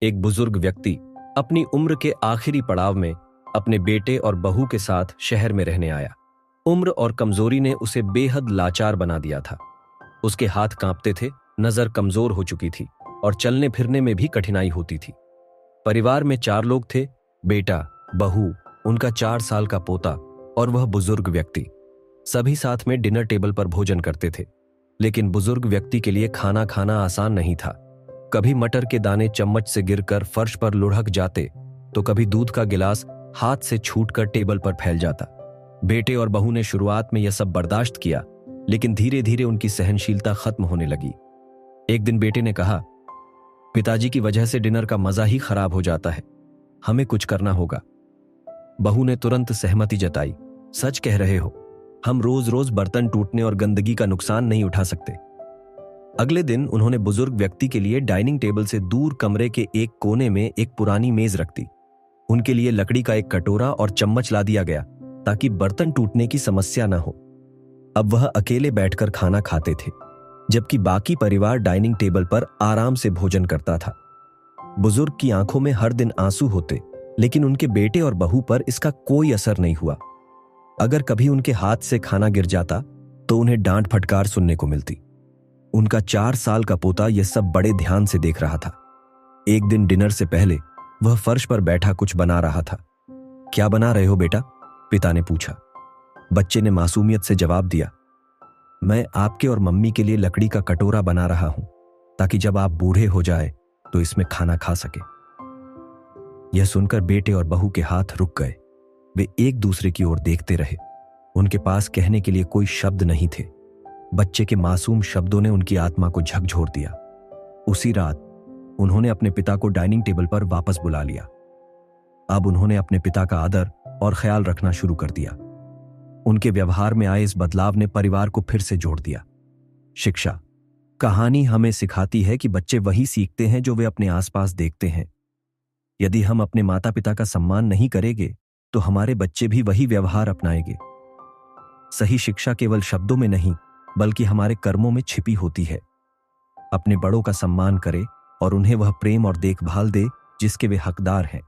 एक बुजुर्ग व्यक्ति अपनी उम्र के आखिरी पड़ाव में अपने बेटे और बहू के साथ शहर में रहने आया। उम्र और कमजोरी ने उसे बेहद लाचार बना दिया था। उसके हाथ कांपते थे, नजर कमजोर हो चुकी थी और चलने फिरने में भी कठिनाई होती थी। परिवार में 4 लोग थे, बेटा, बहू, उनका 4 साल का पोता और वह बुजुर्ग व्यक्ति। सभी साथ में डिनर टेबल पर भोजन करते थे, लेकिन बुजुर्ग व्यक्ति के लिए खाना खाना आसान नहीं था। कभी मटर के दाने चम्मच से गिरकर फर्श पर लुढ़क जाते, तो कभी दूध का गिलास हाथ से छूटकर टेबल पर फैल जाता। बेटे और बहू ने शुरुआत में यह सब बर्दाश्त किया, लेकिन धीरे धीरे उनकी सहनशीलता खत्म होने लगी। एक दिन बेटे ने कहा, पिताजी की वजह से डिनर का मजा ही खराब हो जाता है, हमें कुछ करना होगा। बहू ने तुरंत सहमति जताई, सच कह रहे हो, हम रोज रोज बर्तन टूटने और गंदगी का नुकसान नहीं उठा सकते। अगले दिन उन्होंने बुजुर्ग व्यक्ति के लिए डाइनिंग टेबल से दूर कमरे के एक कोने में एक पुरानी मेज रख दी। उनके लिए लकड़ी का एक कटोरा और चम्मच ला दिया गया ताकि बर्तन टूटने की समस्या न हो। अब वह अकेले बैठकर खाना खाते थे, जबकि बाकी परिवार डाइनिंग टेबल पर आराम से भोजन करता था। बुजुर्ग की आंखों में हर दिन आंसू होते, लेकिन उनके बेटे और बहू पर इसका कोई असर नहीं हुआ। अगर कभी उनके हाथ से खाना गिर जाता तो उन्हें डांट फटकार सुनने को मिलती। उनका 4 साल का पोता यह सब बड़े ध्यान से देख रहा था। एक दिन डिनर से पहले वह फर्श पर बैठा कुछ बना रहा था। क्या बना रहे हो बेटा? पिता ने पूछा। बच्चे ने मासूमियत से जवाब दिया, मैं आपके और मम्मी के लिए लकड़ी का कटोरा बना रहा हूं, ताकि जब आप बूढ़े हो जाए तो इसमें खाना खा सके। यह सुनकर बेटे और बहू के हाथ रुक गए। वे एक दूसरे की ओर देखते रहे। उनके पास कहने के लिए कोई शब्द नहीं थे। बच्चे के मासूम शब्दों ने उनकी आत्मा को झकझोर दिया। उसी रात उन्होंने अपने पिता को डाइनिंग टेबल पर वापस बुला लिया। अब उन्होंने अपने पिता का आदर और ख्याल रखना शुरू कर दिया। उनके व्यवहार में आए इस बदलाव ने परिवार को फिर से जोड़ दिया। शिक्षा। कहानी हमें सिखाती है कि बच्चे वही सीखते हैं जो वे अपने आसपास देखते हैं। यदि हम अपने माता पिता का सम्मान नहीं करेंगे तो हमारे बच्चे भी वही व्यवहार अपनाएंगे। सही शिक्षा केवल शब्दों में नहीं, बल्कि हमारे कर्मों में छिपी होती है। अपने बड़ों का सम्मान करें और उन्हें वह प्रेम और देखभाल दे जिसके वे हकदार हैं।